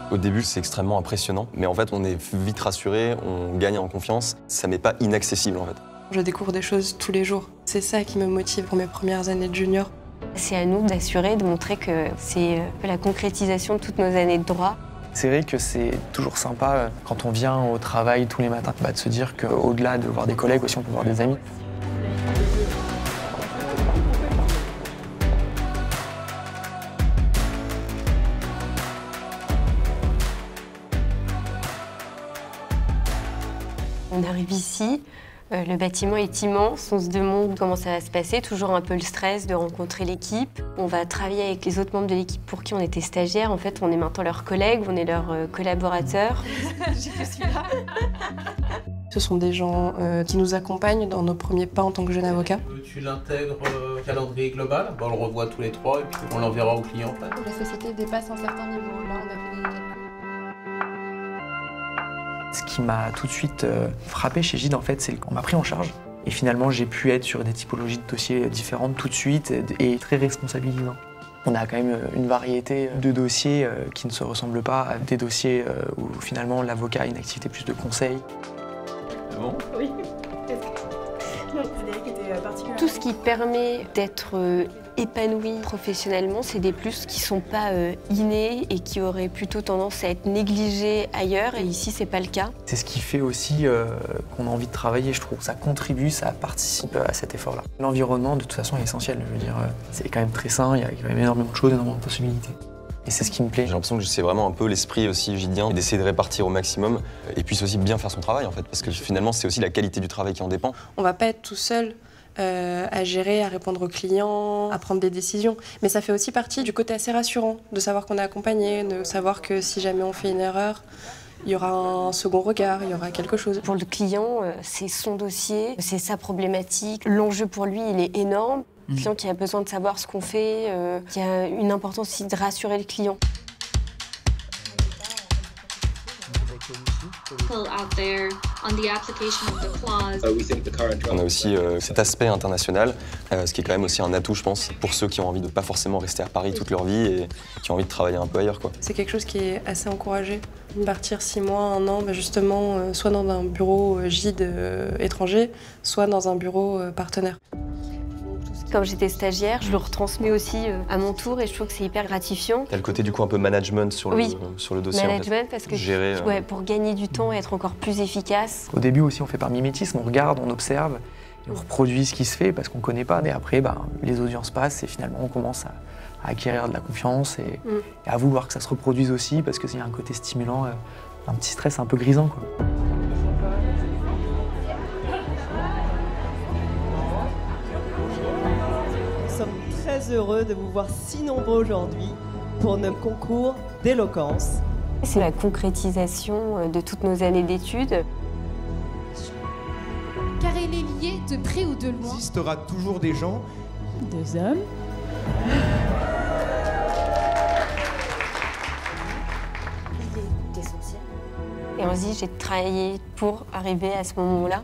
Au début, c'est extrêmement impressionnant, mais en fait, on est vite rassuré, on gagne en confiance. Ça m'est pas inaccessible, en fait. Je découvre des choses tous les jours. C'est ça qui me motive pour mes premières années de junior. C'est à nous d'assurer, de montrer que c'est la concrétisation de toutes nos années de droit. C'est vrai que c'est toujours sympa quand on vient au travail tous les matins, de se dire qu'au-delà de voir des collègues aussi, on peut voir des amis. On arrive ici, le bâtiment est immense, on se demande comment ça va se passer, toujours un peu le stress de rencontrer l'équipe. On va travailler avec les autres membres de l'équipe pour qui on était stagiaires. En fait, on est maintenant leurs collègues, on est leurs collaborateurs. J'ai fait celui-là. Ce sont des gens qui nous accompagnent dans nos premiers pas en tant que jeune avocat. Tu l'intègres au calendrier global, on le revoit tous les trois et puis on l'enverra au client. La société dépasse un certain niveau. Là, on a fait des calculs. Ce qui m'a tout de suite frappé chez Gide, en fait, c'est qu'on m'a pris en charge. Et finalement, j'ai pu être sur des typologies de dossiers différentes tout de suite et très responsabilisant. On a quand même une variété de dossiers qui ne se ressemblent pas à des dossiers où finalement l'avocat a une activité plus de conseil. Ah bon ? Oui. Tout ce qui permet d'être épanoui professionnellement, c'est des plus qui ne sont pas innés et qui auraient plutôt tendance à être négligés ailleurs. Et ici, c'est pas le cas. C'est ce qui fait aussi qu'on a envie de travailler, je trouve. Ça contribue, ça participe à cet effort-là. L'environnement, de toute façon, est essentiel. Je veux dire, c'est quand même très sain, il y a quand même énormément de choses, énormément de possibilités. Et c'est ce qui me plaît. J'ai l'impression que c'est vraiment un peu l'esprit aussi gidien, d'essayer de répartir au maximum et puis aussi bien faire son travail, en fait. Parce que finalement, c'est aussi la qualité du travail qui en dépend. On va pas être tout seul à gérer, à répondre aux clients, à prendre des décisions. Mais ça fait aussi partie du côté assez rassurant, de savoir qu'on est accompagné, de savoir que si jamais on fait une erreur, il y aura un second regard, il y aura quelque chose. Pour le client, c'est son dossier, c'est sa problématique. L'enjeu pour lui, il est énorme. Le client qui a besoin de savoir ce qu'on fait, qui a une importance aussi de rassurer le client. On a aussi cet aspect international, ce qui est quand même aussi un atout, je pense, pour ceux qui ont envie de pas forcément rester à Paris toute leur vie et qui ont envie de travailler un peu ailleurs, quoi. C'est quelque chose qui est assez encouragé. Partir 6 mois, 1 an, justement, soit dans un bureau Gide étranger, soit dans un bureau partenaire. Quand j'étais stagiaire, je le retransmets aussi à mon tour et je trouve que c'est hyper gratifiant. Il y a le côté du coup un peu management sur le dossier. Management, en fait. parce que gérer, pour gagner du temps et être encore plus efficace. Au début aussi, on fait par mimétisme, on regarde, on observe, et on reproduit ce qui se fait parce qu'on ne connaît pas. Et après, les audiences passent et finalement, on commence à acquérir de la confiance et à vouloir que ça se reproduise aussi parce qu'il y a un côté stimulant, un petit stress un peu grisant, quoi. Nous sommes très heureux de vous voir si nombreux aujourd'hui pour notre concours d'éloquence. C'est la concrétisation de toutes nos années d'études. Car elle est liée de près ou de loin. Il existera toujours des gens. 2 hommes. Il est essentiel. Et on se dit, j'ai travaillé pour arriver à ce moment-là.